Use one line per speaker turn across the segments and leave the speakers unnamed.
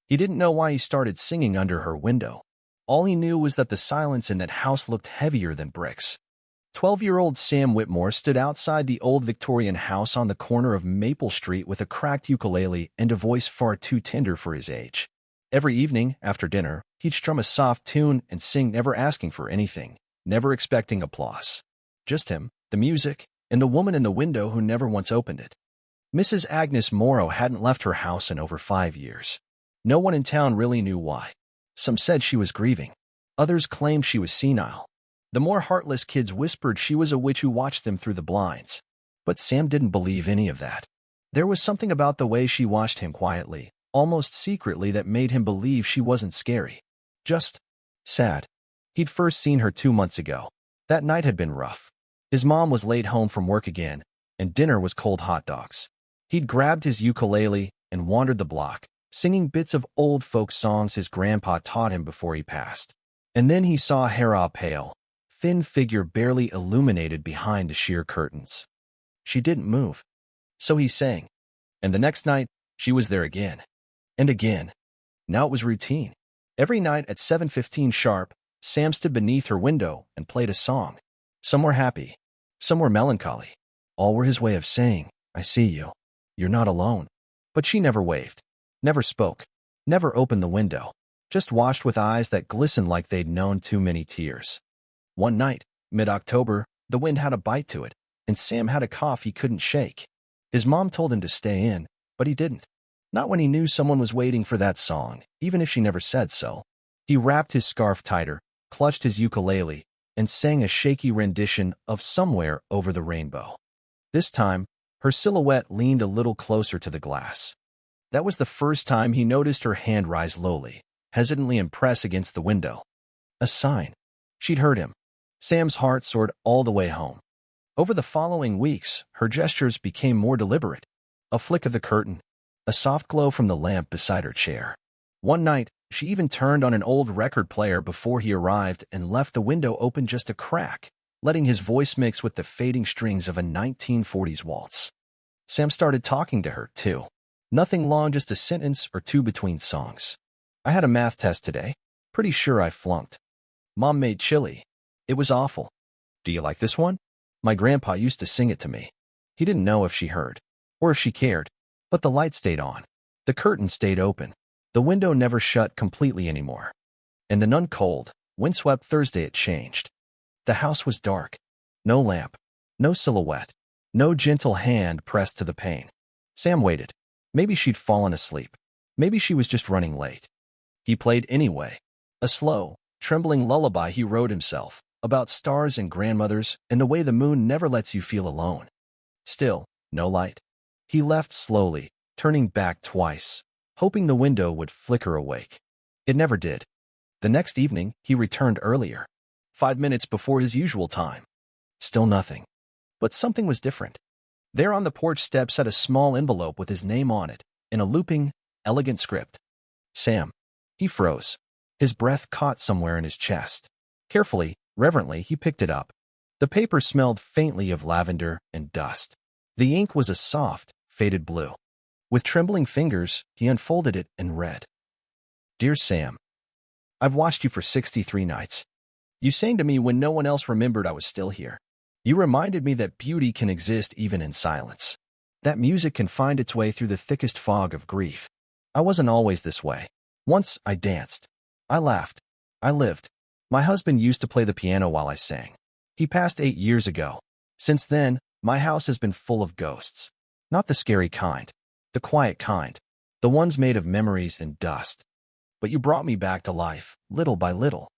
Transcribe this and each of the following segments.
He didn't know why he started singing under her window. All he knew was that the silence in that house looked heavier than bricks. 12-year-old Sam Whitmore stood outside the old Victorian house on the corner of Maple Street with a cracked ukulele and a voice far too tender for his age. Every evening, after dinner, he'd strum a soft tune and sing, never asking for anything, never expecting applause. Just him, the music, and the woman in the window who never once opened it. Mrs. Agnes Morrow hadn't left her house in over 5 years. No one in town really knew why. Some said she was grieving. Others claimed she was senile. The more heartless kids whispered she was a witch who watched them through the blinds. But Sam didn't believe any of that. There was something about the way she watched him quietly, almost secretly, that made him believe she wasn't scary. Just sad. He'd first seen her 2 months ago. That night had been rough. His mom was late home from work again, and dinner was cold hot dogs. He'd grabbed his ukulele and wandered the block, singing bits of old folk songs his grandpa taught him before he passed. And then he saw Hera, pale, thin figure barely illuminated behind the sheer curtains. She didn't move. So he sang. And the next night, she was there again. And again. Now it was routine. Every night at 7:15 sharp, Sam stood beneath her window and played a song. Some were happy. Some were melancholy. All were his way of saying, "I see you. You're not alone." But she never waved. Never spoke. Never opened the window. Just watched with eyes that glistened like they'd known too many tears. One night, mid-October, the wind had a bite to it, and Sam had a cough he couldn't shake. His mom told him to stay in, but he didn't. Not when he knew someone was waiting for that song, even if she never said so. He wrapped his scarf tighter, clutched his ukulele, and sang a shaky rendition of Somewhere Over the Rainbow. This time, her silhouette leaned a little closer to the glass. That was the first time he noticed her hand rise slowly, hesitantly, and press against the window. A sign. She'd heard him. Sam's heart soared all the way home. Over the following weeks, her gestures became more deliberate. A flick of the curtain, a soft glow from the lamp beside her chair. One night, she even turned on an old record player before he arrived and left the window open just a crack, letting his voice mix with the fading strings of a 1940s waltz. Sam started talking to her, too. Nothing long, just a sentence or two between songs. "I had a math test today. Pretty sure I flunked. Mom made chili. It was awful. Do you like this one? My grandpa used to sing it to me." He didn't know if she heard, or if she cared, but the light stayed on. The curtain stayed open. The window never shut completely anymore. And the none cold, windswept Thursday it changed. The house was dark. No lamp. No silhouette. No gentle hand pressed to the pane. Sam waited. Maybe she'd fallen asleep. Maybe she was just running late. He played anyway. A slow, trembling lullaby he wrote himself, about stars and grandmothers and the way the moon never lets you feel alone. Still, no light. He left slowly, turning back twice, hoping the window would flicker awake. It never did. The next evening, he returned earlier, 5 minutes before his usual time. Still nothing. But something was different. There on the porch step sat a small envelope with his name on it, in a looping, elegant script. Sam. He froze. His breath caught somewhere in his chest. Carefully, reverently, he picked it up. The paper smelled faintly of lavender and dust. The ink was a soft, faded blue. With trembling fingers, he unfolded it and read. "Dear Sam, I've watched you for 63 nights. You sang to me when no one else remembered I was still here. You reminded me that beauty can exist even in silence. That music can find its way through the thickest fog of grief. I wasn't always this way. Once I danced. I laughed. I lived. My husband used to play the piano while I sang. He passed 8 years ago. Since then, my house has been full of ghosts. Not the scary kind. The quiet kind. The ones made of memories and dust. But you brought me back to life, little by little.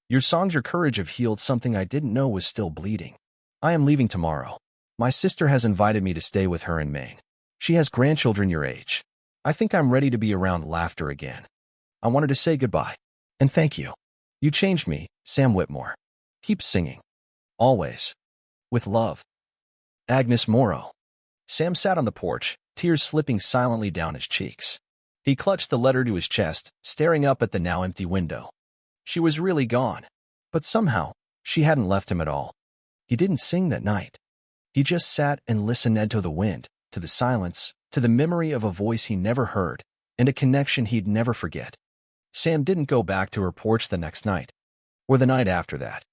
Your songs, your courage have healed something I didn't know was still bleeding. I am leaving tomorrow. My sister has invited me to stay with her in Maine. She has grandchildren your age. I think I'm ready to be around laughter again. I wanted to say goodbye. And thank you. You changed me, Sam Whitmore. Keep singing. Always. With love. Agnes Morrow." Sam sat on the porch, tears slipping silently down his cheeks. He clutched the letter to his chest, staring up at the now empty window. She was really gone. But somehow, she hadn't left him at all. He didn't sing that night. He just sat and listened to the wind, to the silence, to the memory of a voice he never heard, and a connection he'd never forget. Sam didn't go back to her porch the next night, or the night after that.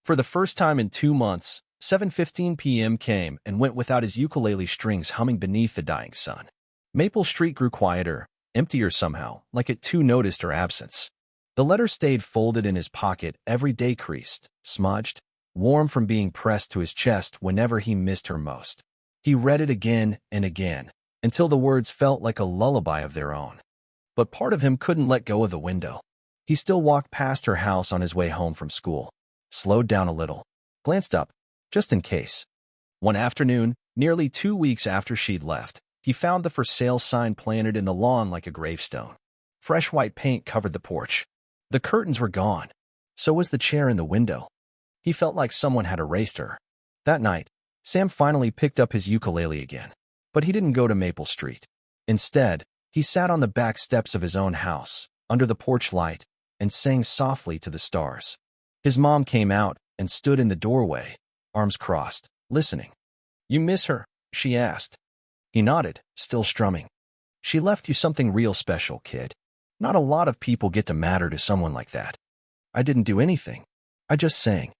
For the first time in 2 months, 7:15 p.m. came and went without his ukulele strings humming beneath the dying sun. Maple Street grew quieter, emptier somehow, like it too noticed her absence. The letter stayed folded in his pocket, every day creased, smudged, warm from being pressed to his chest whenever he missed her most. He read it again and again, until the words felt like a lullaby of their own. But part of him couldn't let go of the window. He still walked past her house on his way home from school, slowed down a little, glanced up, just in case. One afternoon, nearly 2 weeks after she'd left, he found the for sale sign planted in the lawn like a gravestone. Fresh white paint covered the porch. The curtains were gone. So was the chair in the window. He felt like someone had erased her. That night, Sam finally picked up his ukulele again. But he didn't go to Maple Street. Instead, he sat on the back steps of his own house, under the porch light, and sang softly to the stars. His mom came out and stood in the doorway, arms crossed, listening. "You miss her?" she asked. He nodded, still strumming. "She left you something real special, kid. Not a lot of people get to matter to someone like that." "I didn't do anything. I just sang."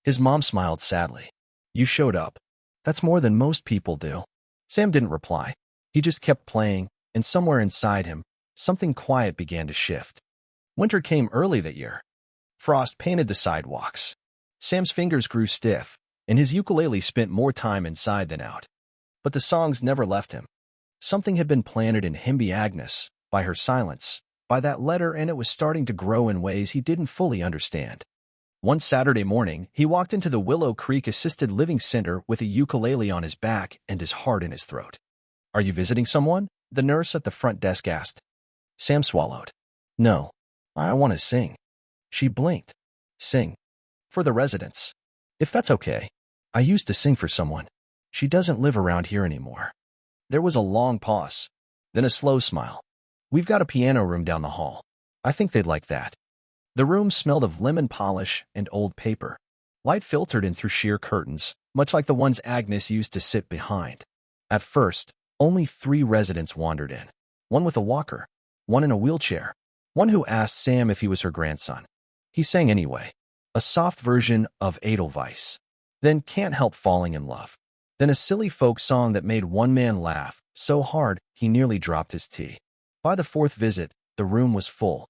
His mom smiled sadly. "You showed up. That's more than most people do." Sam didn't reply. He just kept playing, and somewhere inside him, something quiet began to shift. Winter came early that year. Frost painted the sidewalks. Sam's fingers grew stiff, and his ukulele spent more time inside than out. But the songs never left him. Something had been planted in Himby Agnes, by her silence, by that letter, and it was starting to grow in ways he didn't fully understand. One Saturday morning, he walked into the Willow Creek Assisted Living Center with a ukulele on his back and his heart in his throat. "Are you visiting someone?" the nurse at the front desk asked. Sam swallowed. "No, I want to sing." She blinked. "Sing? For the residents? If that's okay. I used to sing for someone. She doesn't live around here anymore." There was a long pause, then a slow smile. "We've got a piano room down the hall. I think they'd like that." The room smelled of lemon polish and old paper. Light filtered in through sheer curtains, much like the ones Agnes used to sit behind. At first, only 3 residents wandered in. One with a walker, one in a wheelchair, one who asked Sam if he was her grandson. He sang anyway, a soft version of Edelweiss. Then Can't Help Falling in Love. Then a silly folk song that made one man laugh so hard he nearly dropped his tea. By the 4th visit, the room was full.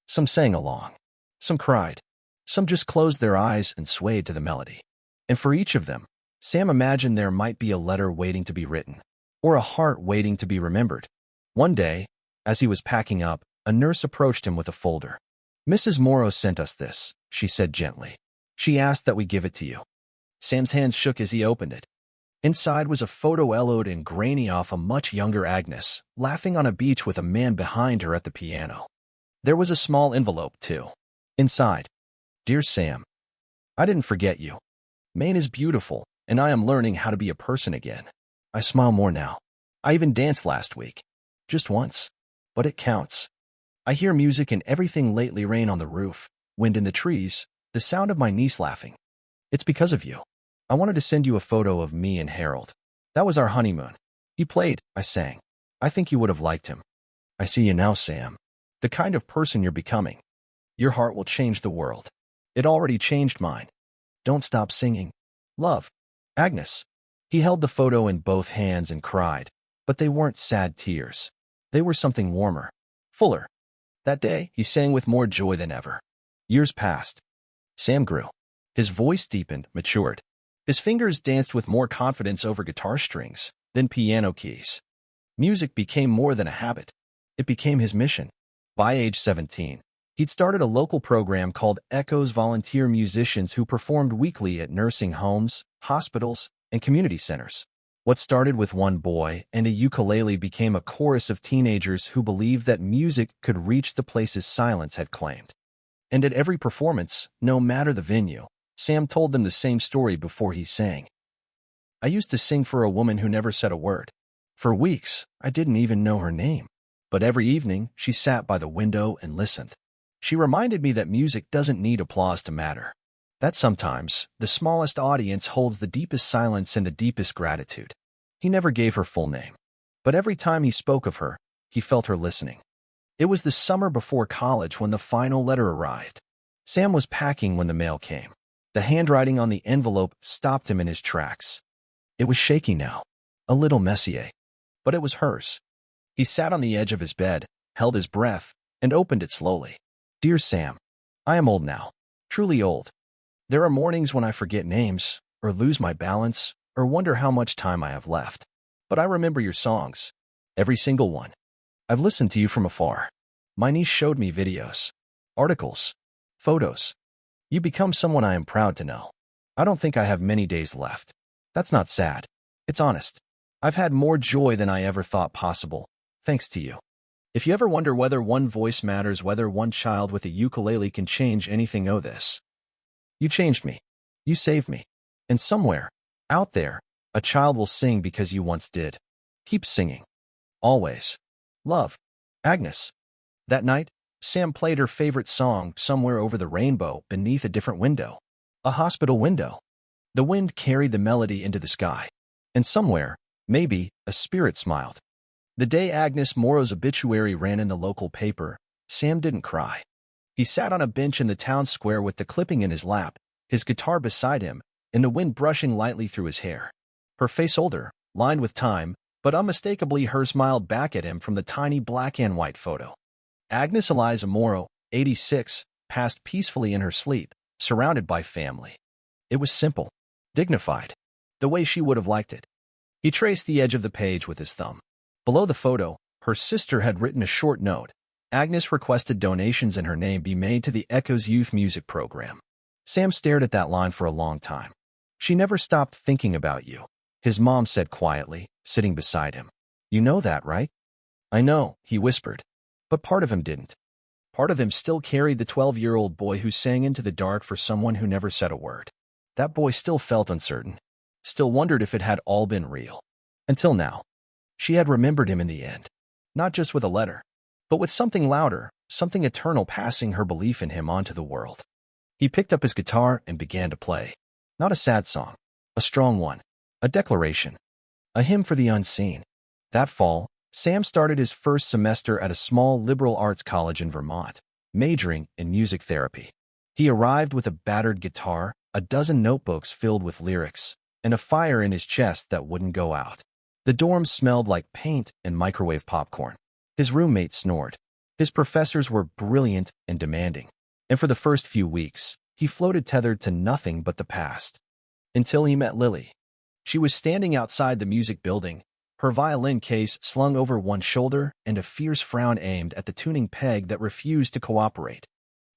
Some sang along. Some cried. Some just closed their eyes and swayed to the melody. And for each of them, Sam imagined there might be a letter waiting to be written, or a heart waiting to be remembered. One day, as he was packing up, a nurse approached him with a folder. "Mrs. Morrow sent us this," she said gently. "She asked that we give it to you." Sam's hands shook as he opened it. Inside was a photo eloped and grainy of a much younger Agnes, laughing on a beach with a man behind her at the piano. There was a small envelope, too. Inside, "Dear Sam, I didn't forget you. Maine is beautiful, and I am learning how to be a person again. I smile more now. I even danced last week. Just once. But it counts. I hear music and everything lately, rain on the roof, wind in the trees, the sound of my niece laughing. It's because of you. I wanted to send you a photo of me and Harold. That was our honeymoon. He played, I sang. I think you would have liked him. I see you now, Sam. The kind of person you're becoming. Your heart will change the world. It already changed mine. Don't stop singing. Love. Agnes." He held the photo in both hands and cried, but they weren't sad tears. They were something warmer, fuller. That day, he sang with more joy than ever. Years passed. Sam grew. His voice deepened, matured. His fingers danced with more confidence over guitar strings than piano keys. Music became more than a habit. It became his mission. By age 17, he'd started a local program called Echoes Volunteer Musicians who performed weekly at nursing homes, hospitals, and community centers. What started with one boy and a ukulele became a chorus of teenagers who believed that music could reach the places silence had claimed. And at every performance, no matter the venue, Sam told them the same story before he sang. "I used to sing for a woman who never said a word. For weeks, I didn't even know her name. But every evening, she sat by the window and listened. She reminded me that music doesn't need applause to matter. That sometimes, the smallest audience holds the deepest silence and the deepest gratitude." He never gave her full name. But every time he spoke of her, he felt her listening. It was the summer before college when the final letter arrived. Sam was packing when the mail came. The handwriting on the envelope stopped him in his tracks. It was shaky now, a little messier, but it was hers. He sat on the edge of his bed, held his breath, and opened it slowly. Dear Sam, I am old now, truly old. There are mornings when I forget names, or lose my balance, or wonder how much time I have left. But I remember your songs, every single one. I've listened to you from afar. My niece showed me videos, articles, photos. You become someone I am proud to know. I don't think I have many days left. That's not sad. It's honest. I've had more joy than I ever thought possible, thanks to you. If you ever wonder whether one voice matters, whether one child with a ukulele can change anything, know this. You changed me. You saved me. And somewhere, out there, a child will sing because you once did. Keep singing. Always. Love. Agnes. That night, Sam played her favorite song, Somewhere Over the Rainbow, beneath a different window. A hospital window. The wind carried the melody into the sky. And somewhere, maybe, a spirit smiled. The day Agnes Morrow's obituary ran in the local paper, Sam didn't cry. He sat on a bench in the town square with the clipping in his lap, his guitar beside him, and the wind brushing lightly through his hair. Her face older, lined with time, but unmistakably her smiled back at him from the tiny black and white photo. Agnes Eliza Morrow, 86, passed peacefully in her sleep, surrounded by family. It was simple, dignified, the way she would have liked it. He traced the edge of the page with his thumb. Below the photo, her sister had written a short note. Agnes requested donations in her name be made to the Echoes Youth Music Program. Sam stared at that line for a long time. She never stopped thinking about you, his mom said quietly, sitting beside him. You know that, right? I know, he whispered. But part of him didn't. Part of him still carried the 12-year-old boy who sang into the dark for someone who never said a word. That boy still felt uncertain, still wondered if it had all been real. Until now. She had remembered him in the end. Not just with a letter, but with something louder, something eternal passing her belief in him onto the world. He picked up his guitar and began to play. Not a sad song, a strong one, a declaration, a hymn for the unseen. That fall, Sam started his first semester at a small liberal arts college in Vermont, majoring in music therapy. He arrived with a battered guitar, a dozen notebooks filled with lyrics, and a fire in his chest that wouldn't go out. The dorm smelled like paint and microwave popcorn. His roommate snored. His professors were brilliant and demanding. And for the first few weeks, he floated tethered to nothing but the past. Until he met Lily. She was standing outside the music building, her violin case slung over one shoulder and a fierce frown aimed at the tuning peg that refused to cooperate.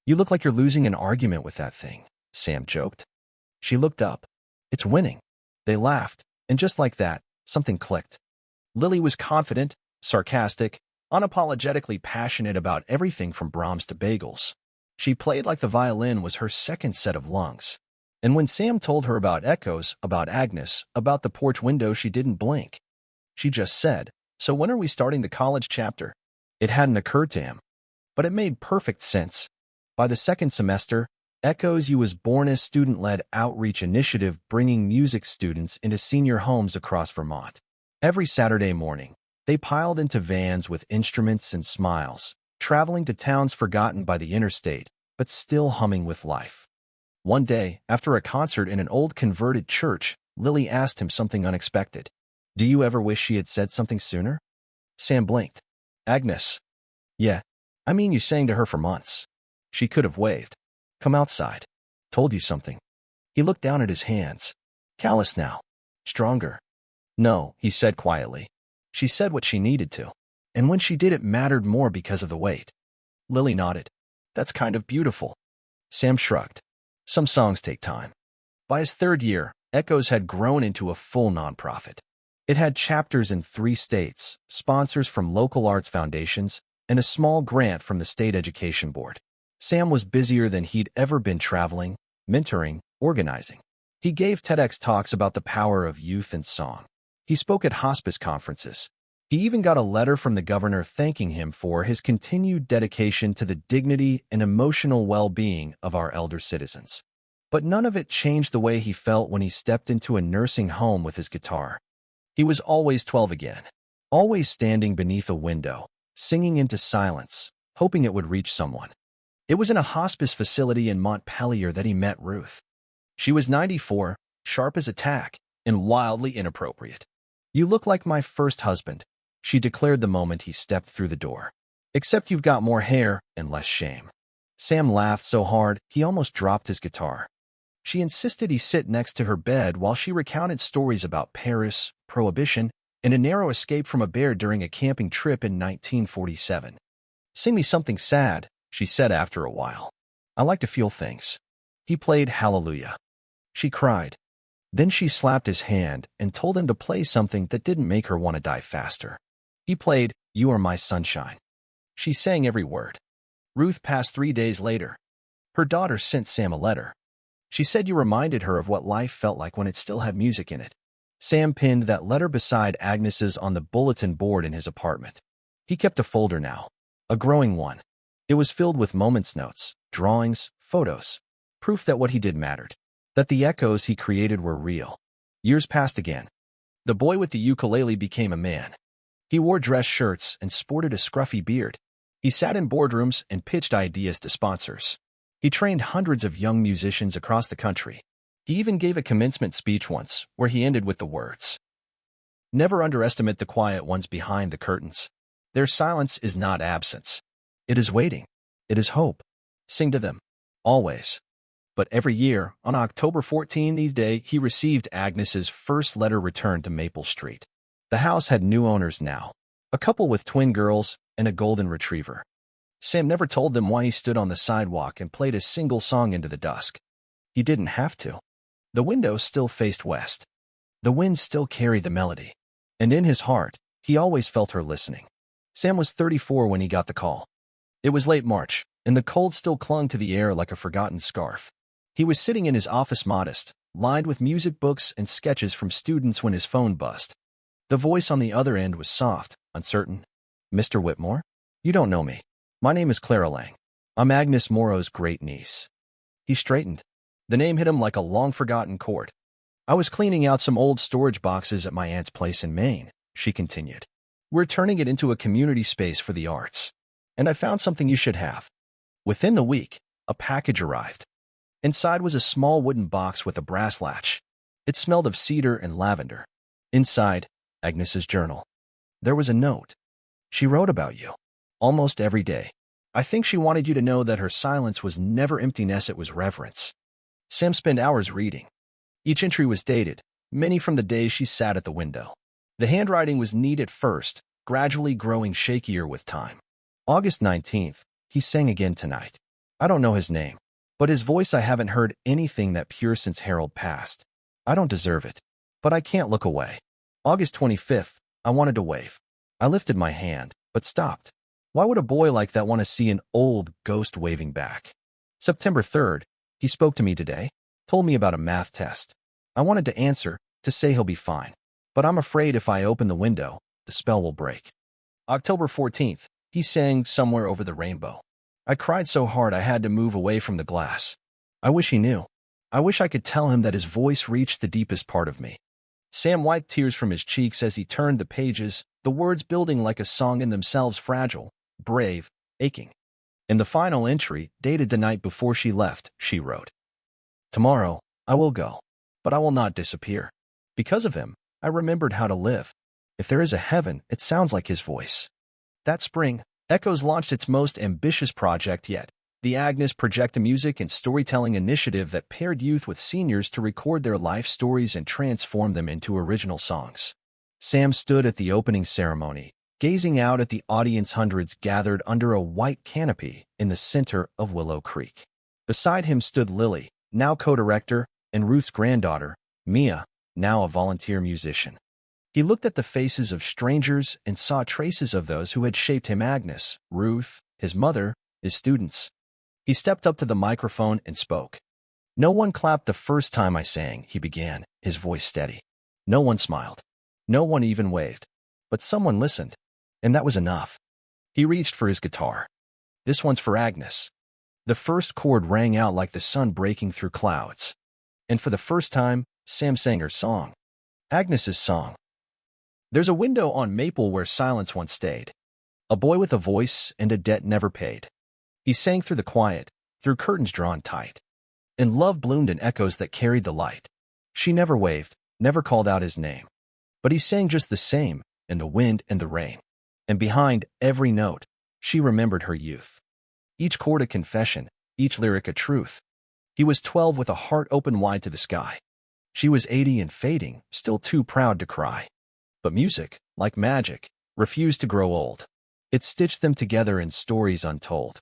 You look like you're losing an argument with that thing, Sam joked. She looked up. It's winning. They laughed, and just like that, something clicked. Lily was confident, sarcastic, unapologetically passionate about everything from Brahms to bagels. She played like the violin was her second set of lungs. And when Sam told her about Echoes, about Agnes, about the porch window, she didn't blink. She just said, so when are we starting the college chapter? It hadn't occurred to him. But it made perfect sense. By the second semester, Echoes U was born as student-led outreach initiative bringing music students into senior homes across Vermont. Every Saturday morning, they piled into vans with instruments and smiles, traveling to towns forgotten by the interstate, but still humming with life. One day, after a concert in an old converted church, Lily asked him something unexpected. Do you ever wish she had said something sooner? Sam blinked. Agnes. Yeah. I mean, you sang to her for months. She could have waved. Come outside. Told you something. He looked down at his hands. Callous now. Stronger. No, he said quietly. She said what she needed to. And when she did, it mattered more because of the weight. Lily nodded. That's kind of beautiful. Sam shrugged. Some songs take time. By his third year, Echoes had grown into a full nonprofit. It had chapters in 3 states, sponsors from local arts foundations, and a small grant from the state education board. Sam was busier than he'd ever been traveling, mentoring, organizing. He gave TEDx talks about the power of youth and song. He spoke at hospice conferences. He even got a letter from the governor thanking him for his continued dedication to the dignity and emotional well-being of our elder citizens. But none of it changed the way he felt when he stepped into a nursing home with his guitar. He was always 12 again, always standing beneath a window, singing into silence, hoping it would reach someone. It was in a hospice facility in Montpelier that he met Ruth. She was 94, sharp as a tack, and wildly inappropriate. "You look like my first husband," she declared the moment he stepped through the door. "Except you've got more hair and less shame." Sam laughed so hard he almost dropped his guitar. She insisted he sit next to her bed while she recounted stories about Paris, Prohibition, and a narrow escape from a bear during a camping trip in 1947. "Sing me something sad," she said after a while. "I like to feel things." He played Hallelujah. She cried. Then she slapped his hand and told him to play something that didn't make her want to die faster. He played You Are My Sunshine. She sang every word. Ruth passed 3 days later. Her daughter sent Sam a letter. She said you reminded her of what life felt like when it still had music in it. Sam pinned that letter beside Agnes's on the bulletin board in his apartment. He kept a folder now, a growing one. It was filled with moments notes, drawings, photos, proof that what he did mattered, that the echoes he created were real. Years passed again. The boy with the ukulele became a man. He wore dress shirts and sported a scruffy beard. He sat in boardrooms and pitched ideas to sponsors. He trained hundreds of young musicians across the country. He even gave a commencement speech once, where he ended with the words, "Never underestimate the quiet ones behind the curtains. Their silence is not absence. It is waiting. It is hope. Sing to them. Always." But every year, on October 14th day, he received Agnes's first letter returned to Maple Street. The house had new owners now, a couple with twin girls and a golden retriever. Sam never told them why he stood on the sidewalk and played a single song into the dusk. He didn't have to. The window still faced west. The wind still carried the melody. And in his heart, he always felt her listening. Sam was 34 when he got the call. It was late March, and the cold still clung to the air like a forgotten scarf. He was sitting in his office modest, lined with music books and sketches from students when his phone buzzed. The voice on the other end was soft, uncertain. "Mr. Whitmore? You don't know me. My name is Clara Lang. I'm Agnes Morrow's great-niece." He straightened. The name hit him like a long-forgotten chord. "I was cleaning out some old storage boxes at my aunt's place in Maine," she continued. "We're turning it into a community space for the arts. And I found something you should have." Within the week, a package arrived. Inside was a small wooden box with a brass latch. It smelled of cedar and lavender. Inside, Agnes's journal. There was a note. "She wrote about you. Almost every day. I think she wanted you to know that her silence was never emptiness, it was reverence." Sam spent hours reading. Each entry was dated, many from the days she sat at the window. The handwriting was neat at first, gradually growing shakier with time. August 19th, he sang again tonight. I don't know his name, but his voice I haven't heard anything that pure since Harold passed. I don't deserve it, but I can't look away. August 25th, I wanted to wave. I lifted my hand, but stopped. Why would a boy like that want to see an old ghost waving back? September 3rd, he spoke to me today, told me about a math test. I wanted to answer, to say he'll be fine. But I'm afraid if I open the window, the spell will break. October 14th, he sang Somewhere Over the Rainbow. I cried so hard I had to move away from the glass. I wish he knew. I wish I could tell him that his voice reached the deepest part of me. Sam wiped tears from his cheeks as he turned the pages, the words building like a song in themselves, fragile, brave, aching. In the final entry, dated the night before she left, she wrote, "Tomorrow, I will go, but I will not disappear. Because of him, I remembered how to live. If there is a heaven, it sounds like his voice." That spring, Echoes launched its most ambitious project yet, the Agnes Project, a music and storytelling initiative that paired youth with seniors to record their life stories and transform them into original songs. Sam stood at the opening ceremony, gazing out at the audience, hundreds gathered under a white canopy in the center of Willow Creek. Beside him stood Lily, now co-director, and Ruth's granddaughter, Mia, now a volunteer musician. He looked at the faces of strangers and saw traces of those who had shaped him: Agnes, Ruth, his mother, his students. He stepped up to the microphone and spoke. "No one clapped the first time I sang," he began, his voice steady. "No one smiled. No one even waved. But someone listened, and that was enough." He reached for his guitar. "This one's for Agnes." The first chord rang out like the sun breaking through clouds. And for the first time, Sam sang her song. Agnes's song. There's a window on Maple where silence once stayed. A boy with a voice and a debt never paid. He sang through the quiet, through curtains drawn tight. And love bloomed in echoes that carried the light. She never waved, never called out his name. But he sang just the same, in the wind and the rain. And behind every note, she remembered her youth. Each chord a confession, each lyric a truth. He was 12 with a heart open wide to the sky. She was 80 and fading, still too proud to cry. But music, like magic, refused to grow old. It stitched them together in stories untold.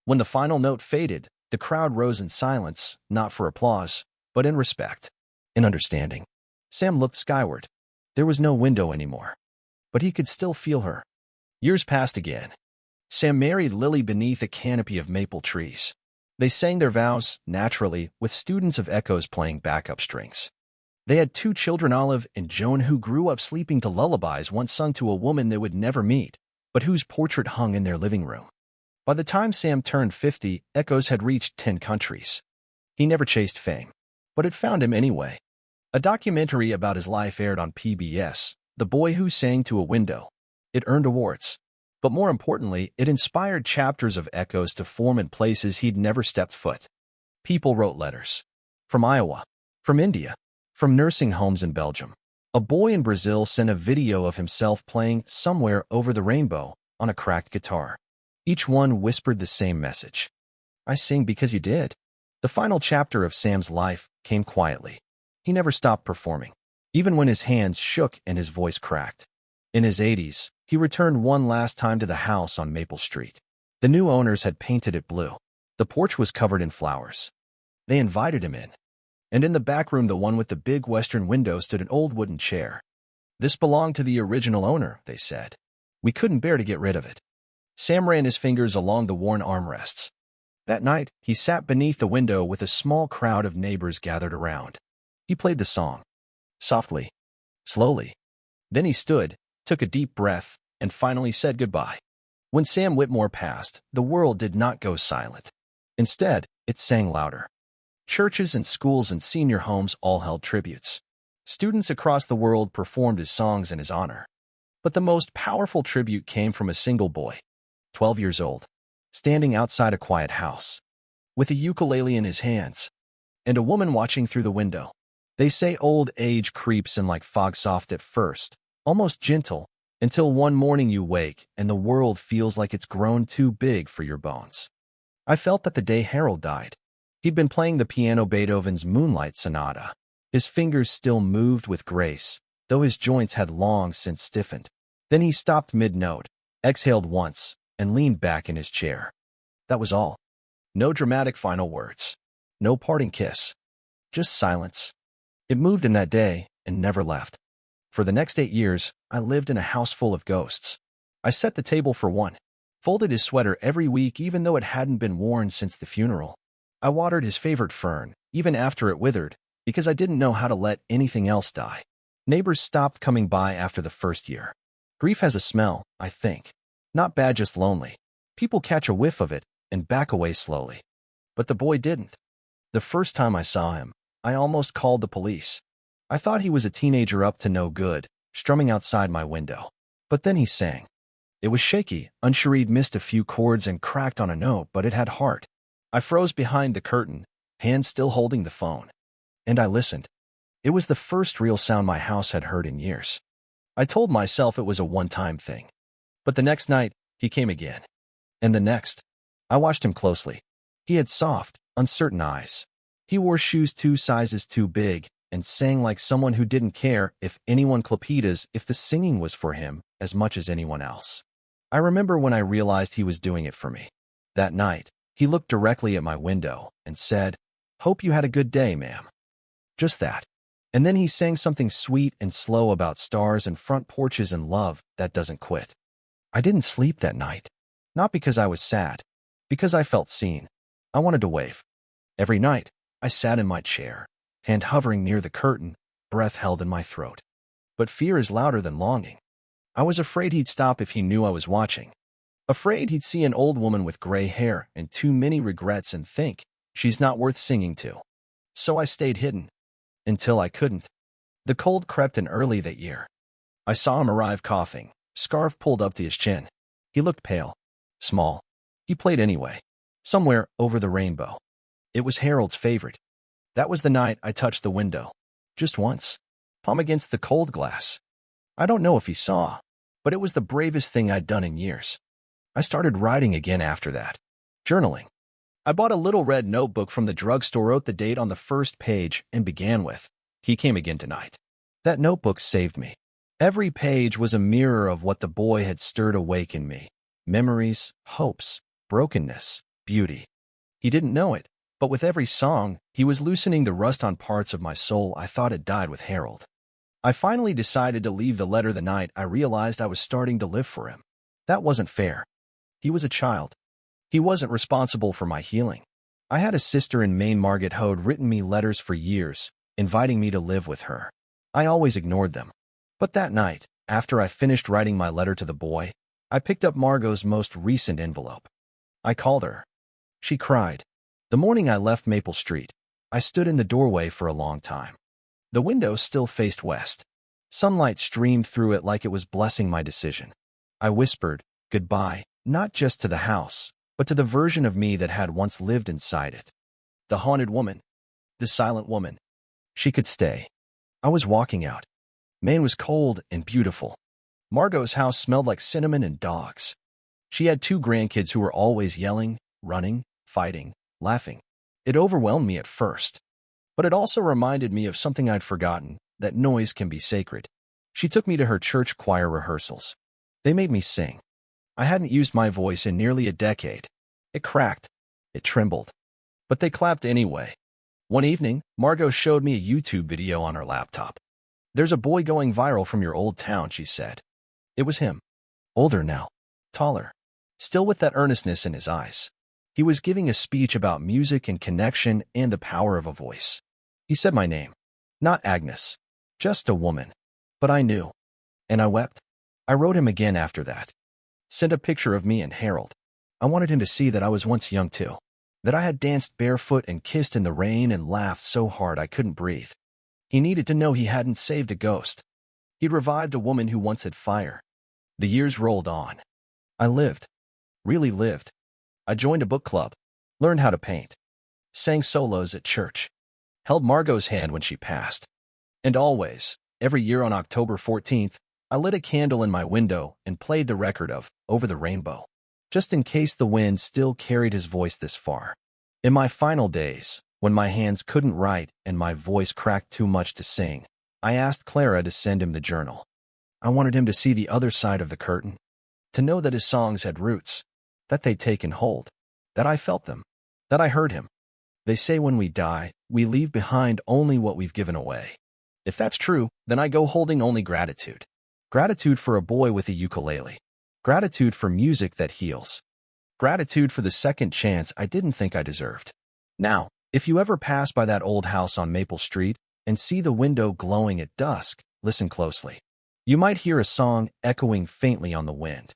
When the final note faded, the crowd rose in silence, not for applause, but in respect, in understanding. Sam looked skyward. There was no window anymore. But he could still feel her. Years passed again. Sam married Lily beneath a canopy of maple trees. They sang their vows, naturally, with students of echoes playing backup strings. They had 2 children, Olive and Joan, who grew up sleeping to lullabies once sung to a woman they would never meet, but whose portrait hung in their living room. By the time Sam turned 50, Echoes had reached 10 countries. He never chased fame, but it found him anyway. A documentary about his life aired on PBS, The Boy Who Sang to a Window. It earned awards. But more importantly, it inspired chapters of Echoes to form in places he'd never stepped foot. People wrote letters. From Iowa. From India. From nursing homes in Belgium. A boy in Brazil sent a video of himself playing Somewhere Over the Rainbow on a cracked guitar. Each one whispered the same message. I sing because you did. The final chapter of Sam's life came quietly. He never stopped performing, even when his hands shook and his voice cracked. In his 80s, he returned one last time to the house on Maple Street. The new owners had painted it blue. The porch was covered in flowers. They invited him in. And in the back room, the one with the big western window, stood an old wooden chair. This belonged to the original owner, they said. We couldn't bear to get rid of it. Sam ran his fingers along the worn armrests. That night, he sat beneath the window with a small crowd of neighbors gathered around. He played the song. Softly. Slowly. Then he stood, took a deep breath, and finally said goodbye. When Sam Whitmore passed, the world did not go silent. Instead, it sang louder. Churches and schools and senior homes all held tributes. Students across the world performed his songs in his honor. But the most powerful tribute came from a single boy, 12 years old, standing outside a quiet house, with a ukulele in his hands, and a woman watching through the window. They say old age creeps in like fog, soft at first, almost gentle, until one morning you wake and the world feels like it's grown too big for your bones. I felt that the day Harold died. He'd been playing the piano, Beethoven's Moonlight Sonata. His fingers still moved with grace, though his joints had long since stiffened. Then he stopped mid-note, exhaled once, and leaned back in his chair. That was all. No dramatic final words. No parting kiss. Just silence. It moved in that day and never left. For the next 8 years, I lived in a house full of ghosts. I set the table for one, folded his sweater every week even though it hadn't been worn since the funeral. I watered his favorite fern, even after it withered, because I didn't know how to let anything else die. Neighbors stopped coming by after the first year. Grief has a smell, I think. Not bad, just lonely. People catch a whiff of it and back away slowly. But the boy didn't. The first time I saw him, I almost called the police. I thought he was a teenager up to no good, strumming outside my window. But then he sang. It was shaky, unsure he'd missed a few chords and cracked on a note, but it had heart. I froze behind the curtain, hands still holding the phone. And I listened. It was the first real sound my house had heard in years. I told myself it was a one-time thing. But the next night, he came again. And the next. I watched him closely. He had soft, uncertain eyes. He wore shoes 2 sizes too big, and sang like someone who didn't care if anyone clapitas if the singing was for him as much as anyone else. I remember when I realized he was doing it for me. That night, he looked directly at my window and said, "Hope you had a good day, ma'am." Just that. And then he sang something sweet and slow about stars and front porches and love that doesn't quit. I didn't sleep that night. Not because I was sad. Because I felt seen. I wanted to wave. Every night, I sat in my chair, hand hovering near the curtain, breath held in my throat. But fear is louder than longing. I was afraid he'd stop if he knew I was watching. Afraid he'd see an old woman with gray hair and too many regrets and think, she's not worth singing to. So I stayed hidden. Until I couldn't. The cold crept in early that year. I saw him arrive coughing, scarf pulled up to his chin. He looked pale, small. He played anyway, somewhere over the rainbow. It was Harold's favorite. That was the night I touched the window. Just once. Palm against the cold glass. I don't know if he saw, but it was the bravest thing I'd done in years. I started writing again after that. Journaling. I bought a little red notebook from the drugstore, wrote the date on the first page, and began with, "He came again tonight." That notebook saved me. Every page was a mirror of what the boy had stirred awake in me. Memories, hopes, brokenness, beauty. He didn't know it, but with every song, he was loosening the rust on parts of my soul I thought had died with Harold. I finally decided to leave the letter the night I realized I was starting to live for him. That wasn't fair. He was a child. He wasn't responsible for my healing. I had a sister in Maine, Margaret, who'd written me letters for years, inviting me to live with her. I always ignored them. But that night, after I finished writing my letter to the boy, I picked up Margot's most recent envelope. I called her. She cried. The morning I left Maple Street, I stood in the doorway for a long time. The window still faced west. Sunlight streamed through it like it was blessing my decision. I whispered, goodbye, not just to the house, but to the version of me that had once lived inside it. The haunted woman. The silent woman. She could stay. I was walking out. Maine was cold and beautiful. Margot's house smelled like cinnamon and dogs. She had 2 grandkids who were always yelling, running, fighting, laughing. It overwhelmed me at first. But it also reminded me of something I'd forgotten, that noise can be sacred. She took me to her church choir rehearsals. They made me sing. I hadn't used my voice in nearly a decade. It cracked. It trembled. But they clapped anyway. One evening, Margot showed me a YouTube video on her laptop. "There's a boy going viral from your old town," she said. It was him. Older now. Taller. Still with that earnestness in his eyes. He was giving a speech about music and connection and the power of a voice. He said my name. Not Agnes. Just a woman. But I knew. And I wept. I wrote him again after that. Sent a picture of me and Harold. I wanted him to see that I was once young too. That I had danced barefoot and kissed in the rain and laughed so hard I couldn't breathe. He needed to know he hadn't saved a ghost. He'd revived a woman who once had fire. The years rolled on. I lived. Really lived. I joined a book club. Learned how to paint. Sang solos at church. Held Margot's hand when she passed. And always, every year on October 14th, I lit a candle in my window and played the record of Over the Rainbow, just in case the wind still carried his voice this far. In my final days, when my hands couldn't write and my voice cracked too much to sing, I asked Clara to send him the journal. I wanted him to see the other side of the curtain, to know that his songs had roots, that they'd taken hold, that I felt them, that I heard him. They say when we die, we leave behind only what we've given away. If that's true, then I go holding only gratitude. Gratitude for a boy with a ukulele. Gratitude for music that heals. Gratitude for the second chance I didn't think I deserved. Now, if you ever pass by that old house on Maple Street and see the window glowing at dusk, listen closely. You might hear a song echoing faintly on the wind.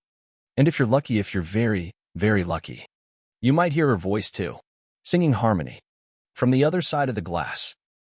And if you're lucky, if you're very, very lucky, you might hear her voice too, singing harmony. From the other side of the glass.